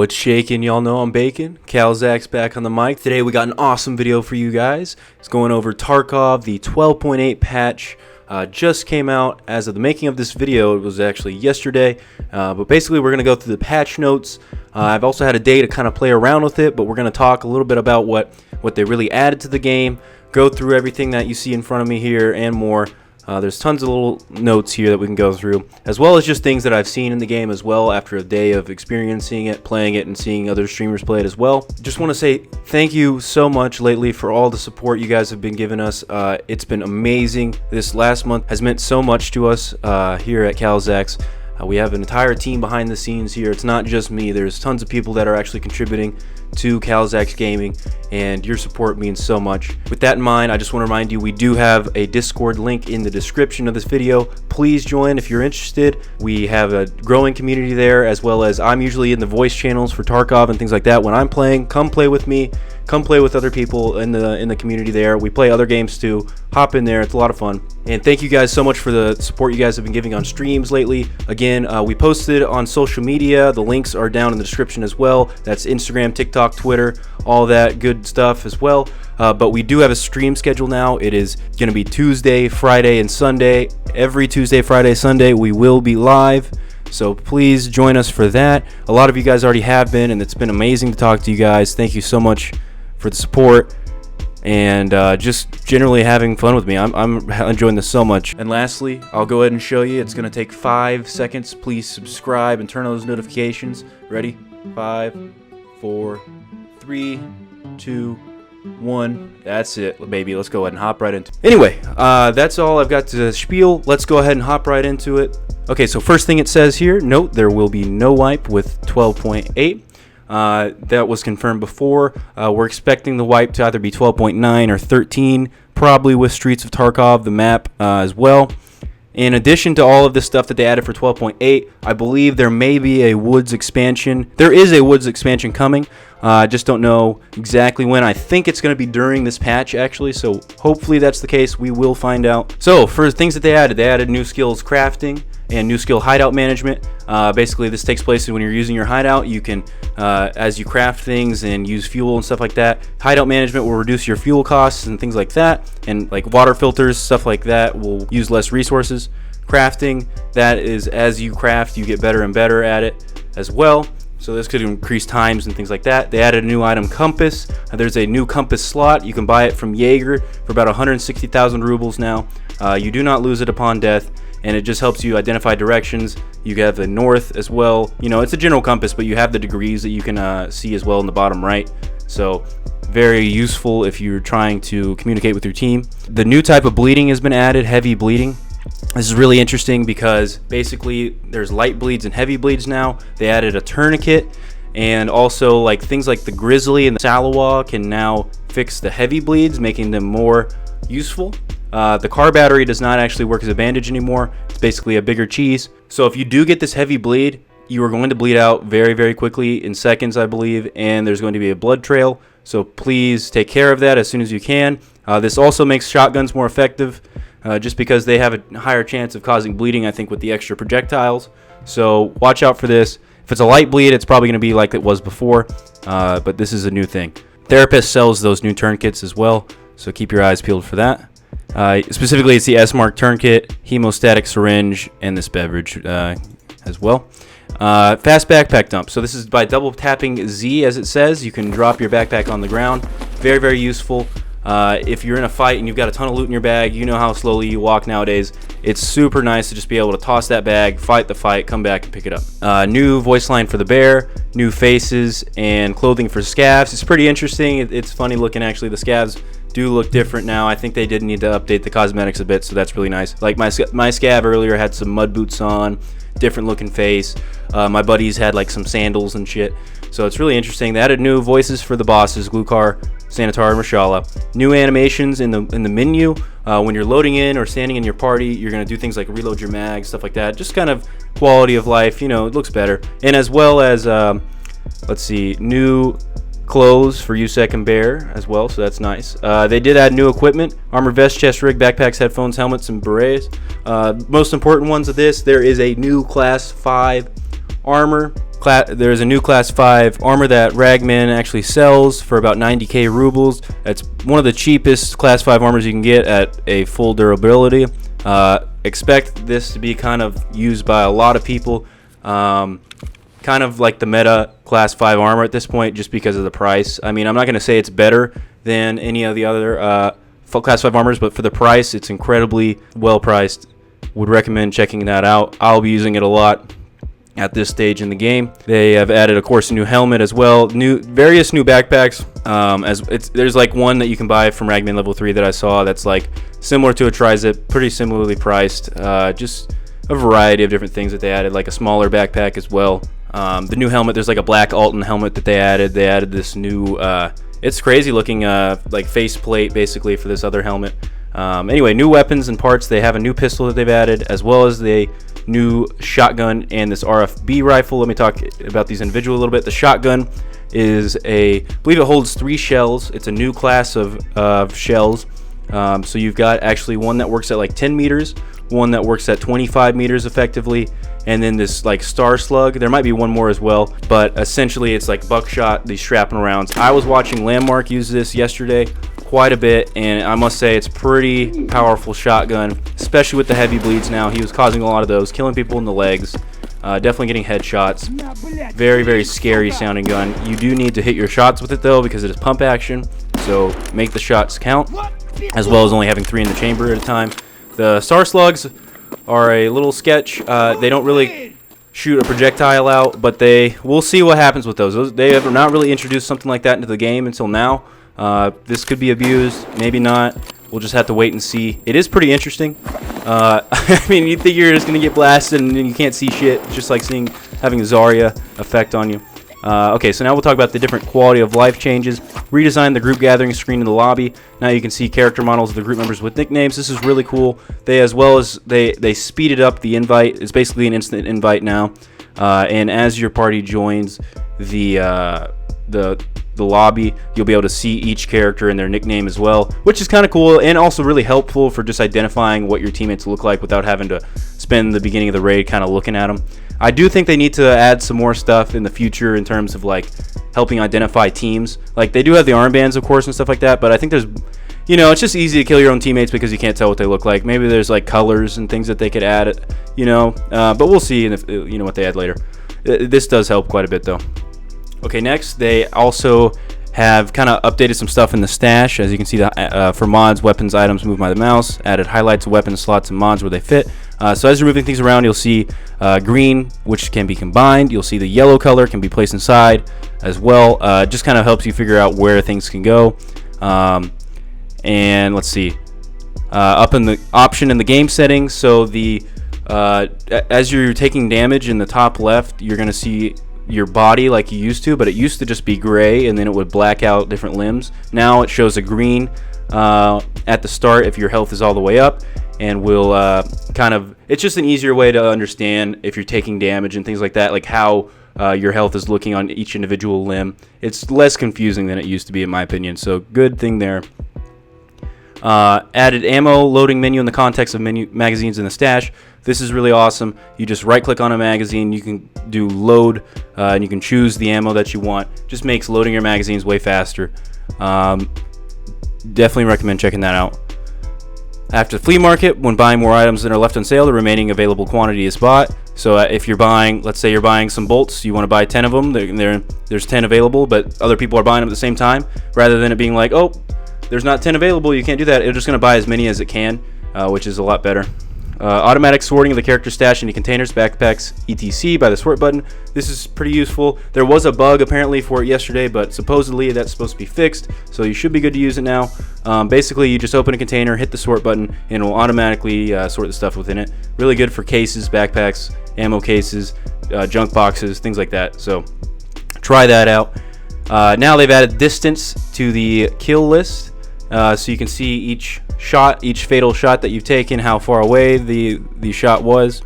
What's shaking? Y'all know I'm baking. Calzax back on the mic. Today we got an awesome video for you guys. It's going over Tarkov. The 12.8 patch just came out as of the making of this video. It was actually yesterday. But basically we're going to go through the patch notes. I've also had a day to kind of play around with it, but we're going to talk a little bit about what they really added to the game, go through everything that you see in front of me here and more. There's tons of little notes here that we can go through, as well as just things that I've seen in the game as well after a day of experiencing it, playing it, and seeing other streamers play it as well. Just want to say thank you so much lately for all the support you guys have been giving us. It's been amazing. This last month has meant so much to us here at Calzax. We have an entire team behind the scenes here. It's not just me. There's tons of people that are actually contributing to Calzax Gaming, and your support means so much. With that in mind, I just want to remind you we do have a Discord link in the description of this video. Please join if you're interested. We have a growing community there, as well as I'm usually in the voice channels for Tarkov and things like that when I'm playing. Come play with me. Come play with other people in the community there. We play other games too. Hop in there. It's a lot of fun. And thank you guys so much for the support you guys have been giving on streams lately. Again, we posted on social media. The links are down in the description as well. That's Instagram, TikTok, Twitter, all that good stuff as well. But we do have a stream schedule now. It is going to be Tuesday, Friday, and Sunday. Every Tuesday, Friday, Sunday, we will be live. So please join us for that. A lot of you guys already have been, and it's been amazing to talk to you guys. Thank you so much for the support and just generally having fun with me. I'm enjoying this so much. And lastly, I'll go ahead and show you. It's going to take 5 seconds. Please subscribe and turn on those notifications. Ready? 5, 4, 3, 2, 1. That's it, baby. Let's go ahead and hop right into it. Anyway, that's all I've got to spiel. Let's go ahead and hop right into it. Okay, so first thing it says here, note there will be no wipe with 12.8. That was confirmed before. We're expecting the wipe to either be 12.9 or 13, probably with Streets of Tarkov, the map, as well. In addition to all of this stuff that they added for 12.8, I believe there may be a Woods expansion. There is a Woods expansion coming. I just don't know exactly when. I think it's going to be during this patch, actually, so hopefully that's the case. We will find out. So, for things that they added new skills crafting and new skill hideout management. Basically, this takes place when you're using your hideout. You can, as you craft things and use fuel and stuff like that, hideout management will reduce your fuel costs and things like that. And like water filters, stuff like that, will use less resources. Crafting, that is as you craft, you get better and better at it as well. So this could increase times and things like that. They added a new item, compass. There's a new compass slot. You can buy it from Jaeger for about 160,000 rubles now. You do not lose it upon death, and it just helps you identify directions. You have the north as well. You know, it's a general compass, but you have the degrees that you can see as well in the bottom right. So very useful if you're trying to communicate with your team. The new type of bleeding has been added, heavy bleeding. This is really interesting because basically there's light bleeds and heavy bleeds now. They added a tourniquet, and also like things like the Grizzly and the Salawa can now fix the heavy bleeds, making them more useful. The car battery does not actually work as a bandage anymore. It's basically a bigger cheese. So if you do get this heavy bleed, you are going to bleed out very, very quickly, in seconds, I believe, and there's going to be a blood trail. So please take care of that as soon as you can. This also makes shotguns more effective, just because they have a higher chance of causing bleeding, I think, with the extra projectiles. So watch out for this. If it's a light bleed, it's probably going to be like it was before, but this is a new thing. Therapist sells those new tourniquets as well, so keep your eyes peeled for that. Specifically, it's the S-Mark tourniquet, hemostatic syringe, and this beverage as well. Fast backpack dump. So this is by double tapping Z, as it says. You can drop your backpack on the ground. Very, very useful. If you're in a fight and you've got a ton of loot in your bag, you know how slowly you walk nowadays. It's super nice to just be able to toss that bag, fight the fight, come back and pick it up. New voice line for the bear, new faces, and clothing for scavs. It's pretty interesting. It's funny looking, actually. The scavs do look different now. I think they did need to update the cosmetics a bit, so that's really nice. Like my scav earlier had some mud boots on, different looking face. My buddies had like some sandals and shit. So it's really interesting. They added new voices for the bosses, Glukar, Sanitar, and Mashallah. New animations in the menu. When you're loading in or standing in your party, you're going to do things like reload your mag, stuff like that. Just kind of quality of life, you know, it looks better. And as well as, let's see, new clothes for USEC and Bear as well, so that's nice. They did add new equipment: armor vest, chest rig, backpacks, headphones, helmets, and berets. Most important ones of this, there is a new class 5 armor There's a new Class 5 armor that Ragman actually sells for about 90k rubles. That's one of the cheapest Class 5 armors you can get at a full durability. Expect this to be kind of used by a lot of people. Kind of like the meta Class 5 armor at this point, just because of the price. I mean, I'm not going to say it's better than any of the other Class 5 armors, but for the price, it's incredibly well priced. Would recommend checking that out. I'll be using it a lot at this stage in the game. They have added, of course, a new helmet as well, various new backpacks. There's like one that you can buy from Ragman level 3 that I saw that's like similar to a tri-zip, pretty similarly priced. Just a variety of different things that they added, like a smaller backpack as well. The new helmet, there's like a black Alton helmet that they added. They added this new, it's crazy looking like face plate basically for this other helmet. Anyway, new weapons and parts. They have a new pistol that they've added, as well as the new shotgun and this RFB rifle. Let me talk about these individually a little bit. The shotgun is I believe it holds 3 shells. It's a new class of shells. So you've got actually one that works at like 10 meters, one that works at 25 meters effectively, and then this like star slug. There might be one more as well, but essentially it's like buckshot, these shrapnel rounds. I was watching Landmark use this yesterday quite a bit, and I must say it's pretty powerful shotgun, especially with the heavy bleeds now. He was causing a lot of those, killing people in the legs, definitely getting headshots. Very, very scary sounding gun. You do need to hit your shots with it though, because it is pump action, so make the shots count, as well as only having 3 in the chamber at a time. The star slugs are a little sketch. They don't really shoot a projectile out, but we'll see what happens with those. They have not really introduced something like that into the game until now. This could be abused, maybe not. We'll just have to wait and see. It is pretty interesting. I mean, you think you're just gonna get blasted and you can't see shit. It's just like having a Zarya effect on you. Okay, so now we'll talk about the different quality of life changes. Redesigned the group gathering screen in the lobby. Now you can see character models of the group members with nicknames. This is really cool. They speeded up the invite. It's basically an instant invite now. And as your party joins the lobby, you'll be able to see each character and their nickname as well, which is kind of cool and also really helpful for just identifying what your teammates look like without having to spend the beginning of the raid kind of looking at them. I do think they need to add some more stuff in the future in terms of like helping identify teams. Like they do have the armbands, of course, and stuff like that, but I think there's, it's just easy to kill your own teammates because you can't tell what they look like. Maybe there's like colors and things that they could add, but we'll see if, what they add later. This does help quite a bit though. Okay, next they also have kind of updated some stuff in the stash. As you can see, for mods, weapons, items moved by the mouse, added highlights of weapons, slots, and mods where they fit. So as you're moving things around, you'll see green, which can be combined. You'll see the yellow color can be placed inside as well. Just kind of helps you figure out where things can go. And let's see, up in the option in the game settings. So as you're taking damage in the top left, you're going to see your body like you used to, but it used to just be gray and then it would black out different limbs. Now it shows a green at the start if your health is all the way up, and will it's just an easier way to understand if you're taking damage and things like that, like how your health is looking on each individual limb. It's less confusing than it used to be, in my opinion, so good thing there. Added ammo loading menu in the context of magazines in the stash. This is really awesome. You just right click on a magazine, you can do load, and you can choose the ammo that you want. Just makes loading your magazines way faster. Definitely recommend checking that out. After the flea market, when buying more items that are left on sale, the remaining available quantity is bought. So if you're buying, let's say you're buying some bolts, you want to buy 10 of them, there's 10 available, but other people are buying them at the same time, rather than it being like, oh, there's not 10 available, you can't do that. It's just going to buy as many as it can, which is a lot better. Automatic sorting of the character stash into containers, backpacks, etc. by the sort button. This is pretty useful. There was a bug apparently for it yesterday, but supposedly that's supposed to be fixed, so you should be good to use it now. Basically, you just open a container, hit the sort button, and it will automatically sort the stuff within it. Really good for cases, backpacks, ammo cases, junk boxes, things like that. So try that out. Now they've added distance to the kill list. So you can see each fatal shot that you've taken, how far away the shot was.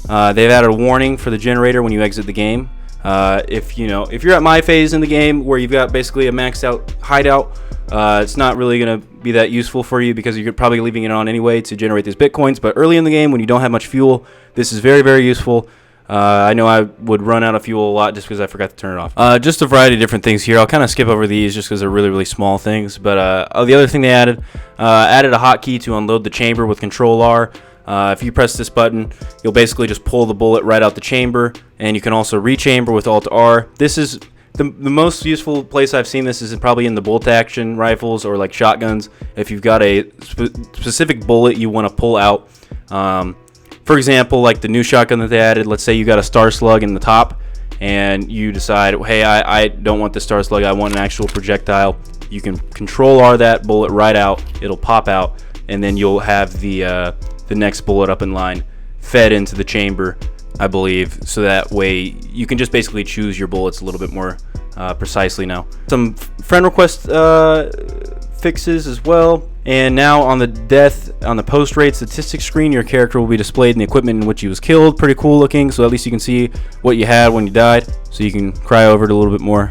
They've added a warning for the generator when you exit the game. If you're at my phase in the game where you've got basically a maxed out hideout, it's not really going to be that useful for you because you're probably leaving it on anyway to generate these bitcoins. But early in the game when you don't have much fuel, this is very, very useful. I know I would run out of fuel a lot just because I forgot to turn it off. Just a variety of different things here. I'll kind of skip over these just because they're really, really small things. But the other thing they added a hotkey to unload the chamber with Control R. If you press this button, you'll basically just pull the bullet right out the chamber, and you can also rechamber with Alt R. This is the most useful place I've seen this is probably in the bolt action rifles or like shotguns. If you've got a specific bullet you want to pull out. For example, like the new shotgun that they added, let's say you got a star slug in the top and you decide, hey, I don't want the star slug, I want an actual projectile. You can Control R that bullet right out, it'll pop out, and then you'll have the next bullet up in line fed into the chamber, I believe, so that way you can just basically choose your bullets a little bit more precisely now. Some friend request fixes as well. And now on the post-raid statistics screen, your character will be displayed in the equipment in which he was killed. Pretty cool looking, so at least you can see what you had when you died, so you can cry over it a little bit more.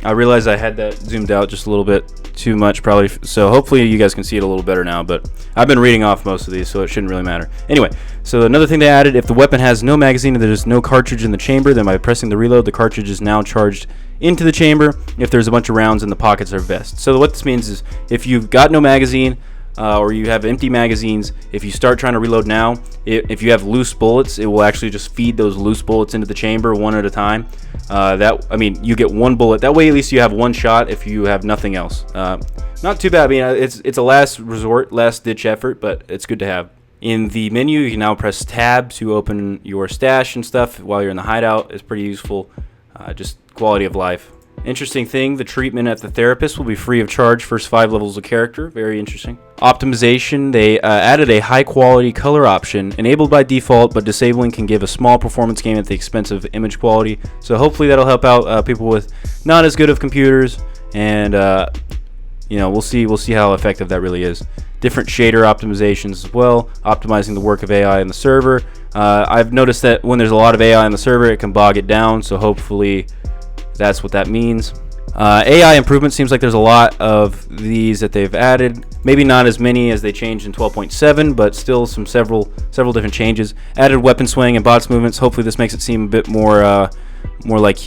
I realized I had that zoomed out just a little bit too much probably, so hopefully you guys can see it a little better now, but I've been reading off most of these, so it shouldn't really matter. Anyway, so another thing they added, if the weapon has no magazine and there's no cartridge in the chamber, then by pressing the reload, the cartridge is now charged into the chamber if there's a bunch of rounds in the pockets or vest. So what this means is if you've got no magazine or you have empty magazines, if you start trying to reload now, if you have loose bullets, it will actually just feed those loose bullets into the chamber one at a time. You get one bullet. That way at least you have one shot if you have nothing else. Not too bad. I mean, it's a last resort, last ditch effort, but it's good to have. In the menu, you can now press tab to open your stash and stuff while you're in the hideout. It's pretty useful. Just quality of life. Interesting thing, the treatment at the therapist will be free of charge first 5 levels of character. Very interesting. Optimization, they added a high quality color option, enabled by default, but disabling can give a small performance gain at the expense of image quality. So hopefully that'll help out people with not as good of computers, and we'll see how effective that really is. Different shader optimizations as well, optimizing the work of AI in the server. I've noticed that when there's a lot of AI in the server, it can bog it down, so hopefully that's what that means. AI improvement, seems like there's a lot of these that they've added. Maybe not as many as they changed in 12.7, but still several different changes. Added weapon swing and bots movements. Hopefully this makes it seem a bit more like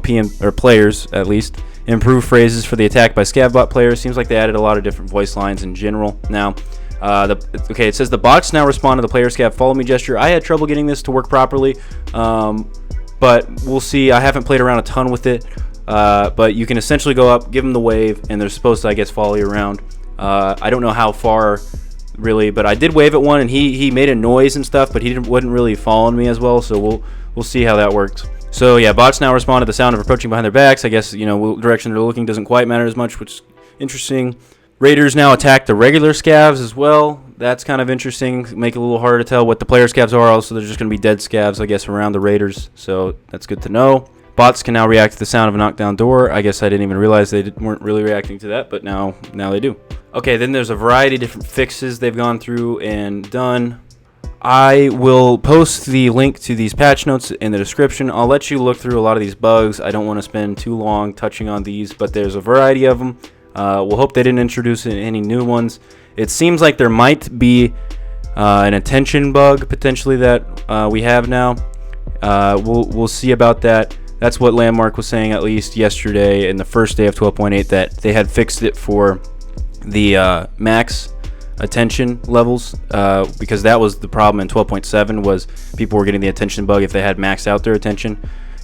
PM or players at least. Improved phrases for the attack by scavbot players. Seems like they added a lot of different voice lines in general now. It says the bots now respond to the player scav follow me gesture. I had trouble getting this to work properly, but we'll see. I haven't played around a ton with it, but you can essentially go up, give them the wave, and they're supposed to, I guess, follow you around. I don't know how far really, but I did wave at one and he made a noise and stuff, but he wasn't really following me as well, so we'll see how that works. So yeah, bots now respond to the sound of approaching behind their backs. I guess what direction they're looking doesn't quite matter as much, which is interesting. Raiders now attack the regular scavs as well. That's kind of interesting. Make it a little harder to tell what the player scavs are. Also, they're just going to be dead scavs, I guess, around the raiders. So that's good to know. Bots can now react to the sound of a knockdown door. I guess I didn't even realize they weren't really reacting to that, but now they do. Okay, then there's a variety of different fixes they've gone through and done. I will post the link to these patch notes in the description. I'll let you look through a lot of these bugs. I don't want to spend too long touching on these, but there's a variety of them. We'll hope they didn't introduce any new ones. It seems like there might be an attention bug potentially that we have now. We'll see about that. That's what Landmark was saying at least yesterday in the first day of 12.8, that they had fixed it for the max attention levels, because that was the problem in 12.7, was people were getting the attention bug if they had maxed out their attention,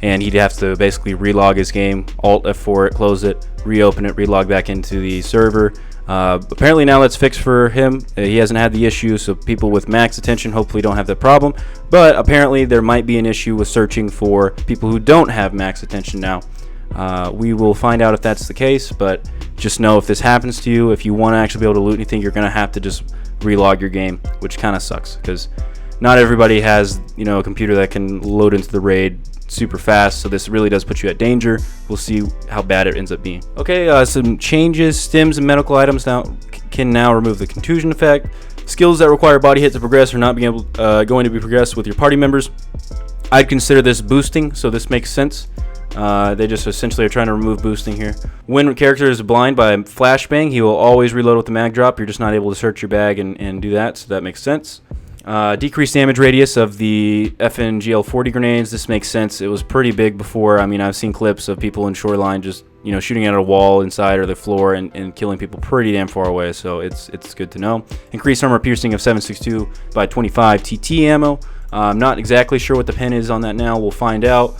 and he'd have to basically relog his game, Alt F4 it, close it, reopen it, relog back into the server. Apparently now that's fixed for him. He hasn't had the issue, so people with max attention hopefully don't have that problem, but apparently there might be an issue with searching for people who don't have max attention now. We will find out if that's the case, but just know if this happens to you, if you want to actually be able to loot anything, you're going to have to just relog your game, which kind of sucks because not everybody has a computer that can load into the raid super fast, so this really does put you at danger. We'll see how bad it ends up being. Okay, some changes. Stims and medical items can now remove the contusion effect. Skills that require body hit to progress are not going to be progressed with your party members. I'd consider this boosting, so this makes sense. They just essentially are trying to remove boosting here. When a character is blind by flashbang, he will always reload with the mag drop. You're just not able to search your bag and do that, so that makes sense. Decreased damage radius of the FNGL-40 grenades. This makes sense. It was pretty big before. I mean, I've seen clips of people in Shoreline just, you know, shooting at a wall inside or the floor and killing people pretty damn far away. So it's good to know. Increased armor piercing of 7.62 by 25 TT ammo. I'm not exactly sure what the pen is on that now. We'll find out.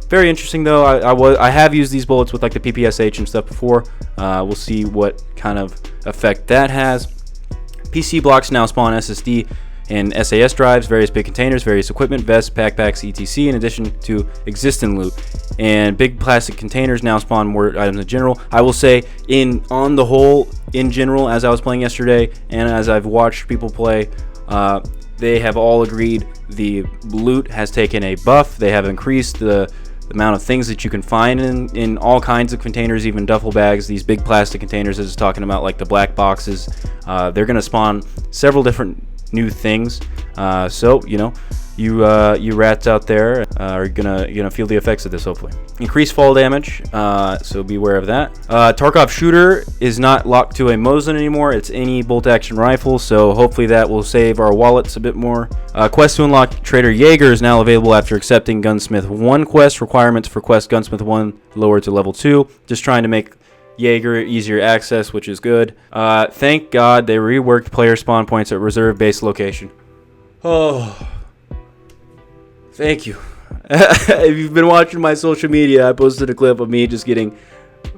Very interesting though. I have used these bullets with like the PPSH and stuff before. We'll see what kind of effect that has. PC blocks now spawn SSD and SAS drives, various big containers, various equipment, vests, backpacks, etc. in addition to existing loot. And big plastic containers now spawn more items in general. I will say, on the whole, in general, as I was playing yesterday and as I've watched people play, they have all agreed the loot has taken a buff. They have increased the amount of things that you can find in all kinds of containers, even duffel bags. These big plastic containers, as it's talking about, like the black boxes, they're going to spawn several different new things. So you know, you rats out there are gonna feel the effects of this, hopefully. Increased fall damage, so beware of that. Tarkov shooter is not locked to a Mosin anymore. It's any bolt action rifle, so hopefully that will save our wallets a bit more. Quest to unlock Trader Jaeger is now available after accepting Gunsmith 1 quest. Requirements for quest Gunsmith 1 lowered to level 2. Just trying to make Jaeger easier access, which is good. Thank God they reworked player spawn points at reserve base location. Oh, thank you. If you've been watching my social media, I posted a clip of me just getting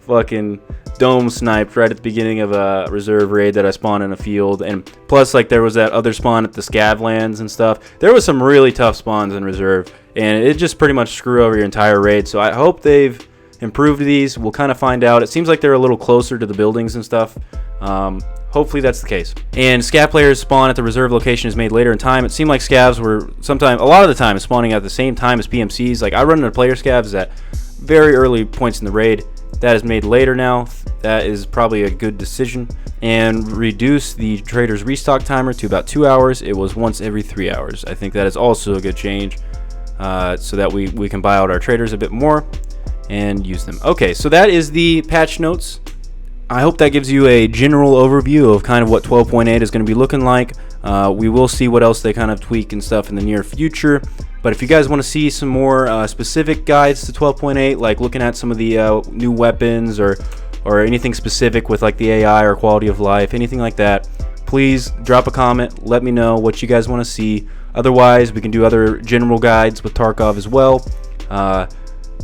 fucking dome sniped right at the beginning of a reserve raid that I spawned in a field. And plus, like, there was that other spawn at the scav lands and stuff. There was some really tough spawns in reserve, and it just pretty much screw over your entire raid. So I hope they've improved these. We'll kind of find out. It seems like they're a little closer to the buildings and stuff. Hopefully that's the case. And scav players spawn at the reserve location is made later in time. It seemed like scavs were a lot of the time spawning at the same time as PMCs. Like, I run into player scavs at very early points in the raid. That is made later now. That is probably a good decision. And reduce the trader's restock timer to about 2 hours. It was once every 3 hours. I think that is also a good change, so that we can buy out our traders a bit more and use them. Okay, so that is the patch notes. I hope that gives you a general overview of kind of what 12.8 is going to be looking like. We will see what else they kind of tweak and stuff in the near future. But if you guys want to see some more specific guides to 12.8, like looking at some of the new weapons or anything specific with like the AI or quality of life, anything like that, please drop a comment. Let me know what you guys want to see. Otherwise, we can do other general guides with Tarkov as well.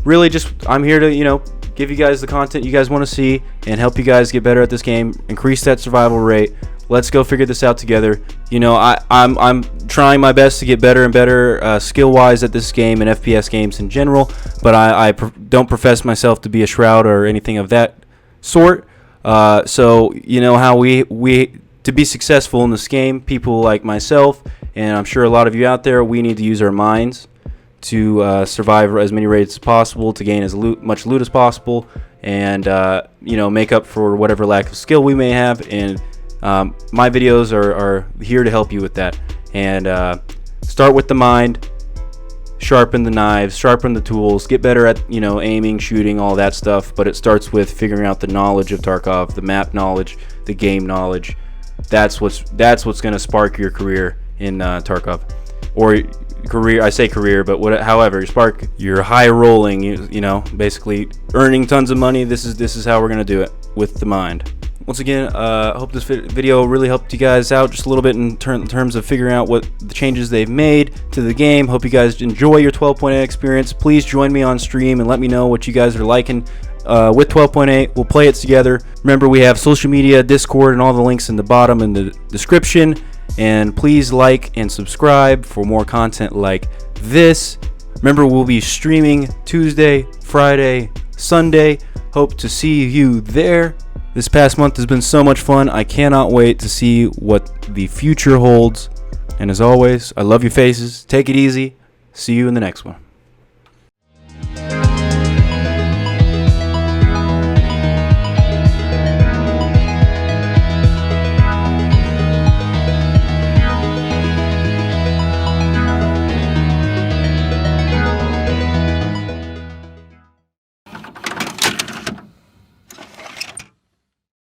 Really, I'm here to, you know, give you guys the content you guys want to see and help you guys get better at this game, increase that survival rate. Let's go figure this out together. You know, I'm trying my best to get better and better skill-wise at this game and FPS games in general, but I don't profess myself to be a Shroud or anything of that sort. So you know how we to be successful in this game, people like myself, and I'm sure a lot of you out there, we need to use our minds to survive as many raids as possible, to gain as much loot as possible, and you know, make up for whatever lack of skill we may have. And my videos are here to help you with that. And start with the mind, sharpen the knives, sharpen the tools, get better at, you know, aiming, shooting, all that stuff. But it starts with figuring out the knowledge of Tarkov, the map knowledge, the game knowledge. That's what's going to spark your career in Tarkov, or career. I say career, but however, spark your high rolling. You know, basically earning tons of money. This is how we're gonna do it, with the mind. Once again, I hope this video really helped you guys out just a little bit in terms of figuring out what the changes they've made to the game. Hope you guys enjoy your 12.8 experience. Please join me on stream and let me know what you guys are liking with 12.8. We'll play it together. Remember, we have social media, Discord, and all the links in the bottom in the description. And please like and subscribe for more content like this. Remember, we'll be streaming Tuesday, Friday, Sunday. Hope to see you there. This past month has been so much fun. I cannot wait to see what the future holds. And as always, I love your faces. Take it easy. See you in the next one.